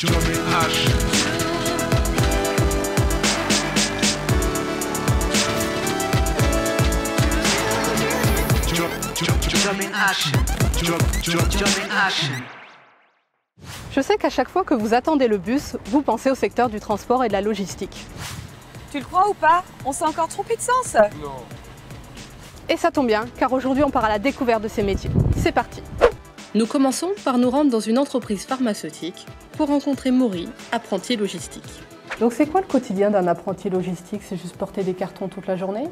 Je sais qu'à chaque fois que vous attendez le bus, vous pensez au secteur du transport et de la logistique. Tu le crois ou pas? On s'est encore trompé de sens. Non. Et ça tombe bien, car aujourd'hui on part à la découverte de ces métiers. C'est parti! Nous commençons par nous rendre dans une entreprise pharmaceutique pour rencontrer Maury, apprenti logistique. Donc c'est quoi le quotidien d'un apprenti logistique? C'est juste porter des cartons toute la journée?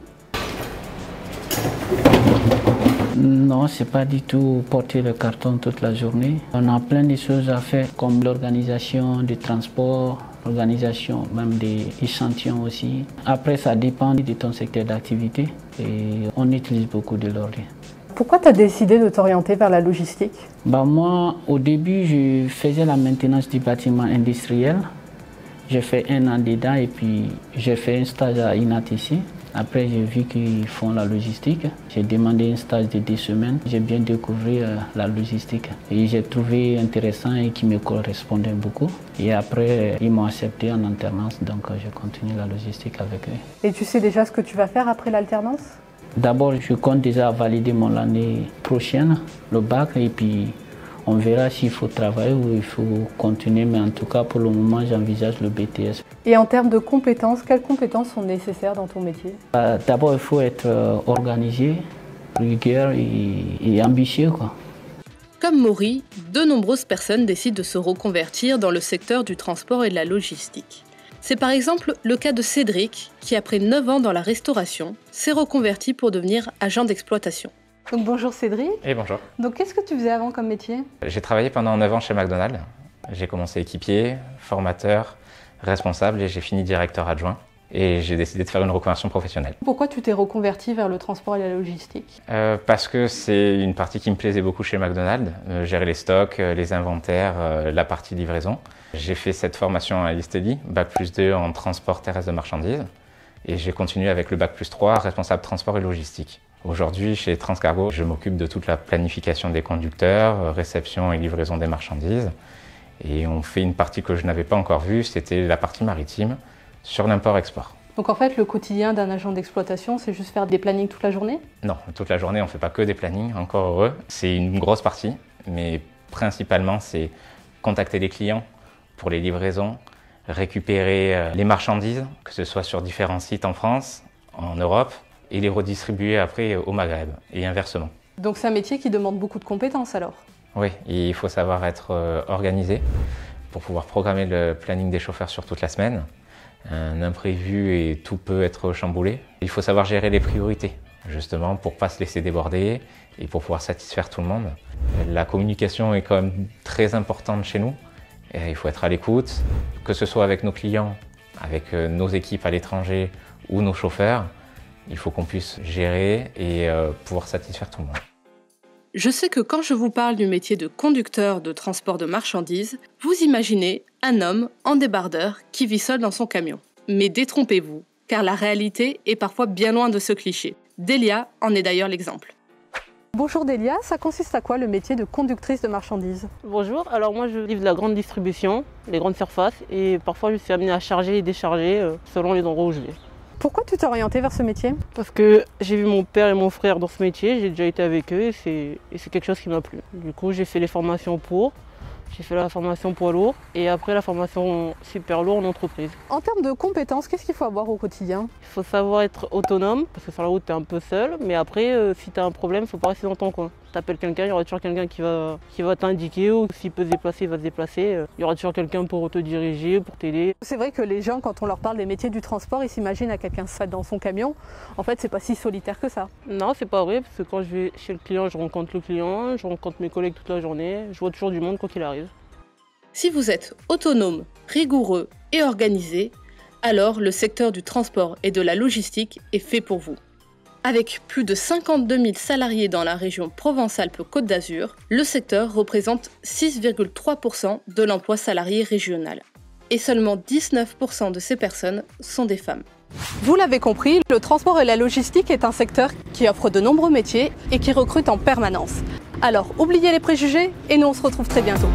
Non, c'est pas du tout porter le carton toute la journée. On a plein de choses à faire comme l'organisation du transport, l'organisation même des échantillons aussi. Après, ça dépend de ton secteur d'activité et on utilise beaucoup de l'ordi. Pourquoi tu as décidé de t'orienter vers la logistique? Moi, au début, je faisais la maintenance du bâtiment industriel. J'ai fait 1 an dedans et puis j'ai fait un stage à INATC. Après, j'ai vu qu'ils font la logistique. J'ai demandé un stage de 2 semaines. J'ai bien découvert la logistique et j'ai trouvé intéressant et qui me correspondait beaucoup. Et après, ils m'ont accepté en alternance, donc je continue la logistique avec eux. Et tu sais déjà ce que tu vas faire après l'alternance? D'abord, je compte déjà valider mon année prochaine, le bac, et puis on verra s'il faut travailler ou il faut continuer. Mais en tout cas, pour le moment, j'envisage le BTS. Et en termes de compétences, quelles compétences sont nécessaires dans ton métier? D'abord, il faut être organisé, rigueur et ambitieux, quoi. Comme Maury, de nombreuses personnes décident de se reconvertir dans le secteur du transport et de la logistique. C'est par exemple le cas de Cédric, qui après 9 ans dans la restauration, s'est reconverti pour devenir agent d'exploitation. Donc bonjour Cédric. Et bonjour. Donc qu'est-ce que tu faisais avant comme métier? J'ai travaillé pendant 9 ans chez McDonald's. J'ai commencé équipier, formateur, responsable et j'ai fini directeur adjoint. Et j'ai décidé de faire une reconversion professionnelle. Pourquoi tu t'es reconverti vers le transport et la logistique? Parce que c'est une partie qui me plaisait beaucoup chez McDonald's, gérer les stocks, les inventaires, la partie livraison. J'ai fait cette formation à l'ISTELI, Bac+2 en transport terrestre de marchandises. Et j'ai continué avec le Bac+3, responsable transport et logistique. Aujourd'hui, chez Transcargo, je m'occupe de toute la planification des conducteurs, réception et livraison des marchandises. Et on fait une partie que je n'avais pas encore vue, c'était la partie maritime, sur l'import-export. Donc en fait, le quotidien d'un agent d'exploitation, c'est juste faire des plannings toute la journée? Non, toute la journée, on ne fait pas que des plannings, encore heureux. C'est une grosse partie, mais principalement, c'est contacter les clients pour les livraisons, récupérer les marchandises, que ce soit sur différents sites en France, en Europe, et les redistribuer après au Maghreb, et inversement. Donc c'est un métier qui demande beaucoup de compétences alors? Oui, il faut savoir être organisé pour pouvoir programmer le planning des chauffeurs sur toute la semaine. Un imprévu et tout peut être chamboulé. Il faut savoir gérer les priorités, justement, pour ne pas se laisser déborder et pour pouvoir satisfaire tout le monde. La communication est quand même très importante chez nous. Et il faut être à l'écoute, que ce soit avec nos clients, avec nos équipes à l'étranger ou nos chauffeurs. Il faut qu'on puisse gérer et pouvoir satisfaire tout le monde. Je sais que quand je vous parle du métier de conducteur de transport de marchandises, vous imaginez un homme en débardeur qui vit seul dans son camion. Mais détrompez-vous, car la réalité est parfois bien loin de ce cliché. Delia en est d'ailleurs l'exemple. Bonjour Delia, ça consiste à quoi le métier de conductrice de marchandises? Bonjour, alors moi je livre de la grande distribution, les grandes surfaces, et parfois je suis amenée à charger et décharger selon les endroits où je vais. Pourquoi tu t'es orientée vers ce métier? Parce que j'ai vu mon père et mon frère dans ce métier, j'ai déjà été avec eux et c'est quelque chose qui m'a plu. Du coup j'ai fait les formations pour, j'ai fait la formation poids lourd et après la formation super lourd en entreprise. En termes de compétences, qu'est-ce qu'il faut avoir au quotidien? Il faut savoir être autonome, parce que sur la route tu es un peu seul, mais après si tu as un problème, il ne faut pas rester dans ton coin. Tu appelles quelqu'un, il y aura toujours quelqu'un qui va t'indiquer, ou s'il peut se déplacer, il va se déplacer. Il y aura toujours quelqu'un pour te diriger, pour t'aider. C'est vrai que les gens, quand on leur parle des métiers du transport, ils s'imaginent à quelqu'un seul dans son camion. En fait, c'est pas si solitaire que ça. Non, c'est pas vrai, parce que quand je vais chez le client, je rencontre le client, je rencontre mes collègues toute la journée, je vois toujours du monde quoi qu'il arrive. Si vous êtes autonome, rigoureux et organisé, alors le secteur du transport et de la logistique est fait pour vous. Avec plus de 52 000 salariés dans la région Provence-Alpes-Côte d'Azur, le secteur représente 6,3% de l'emploi salarié régional. Et seulement 19% de ces personnes sont des femmes. Vous l'avez compris, le transport et la logistique est un secteur qui offre de nombreux métiers et qui recrute en permanence. Alors oubliez les préjugés et nous on se retrouve très bientôt.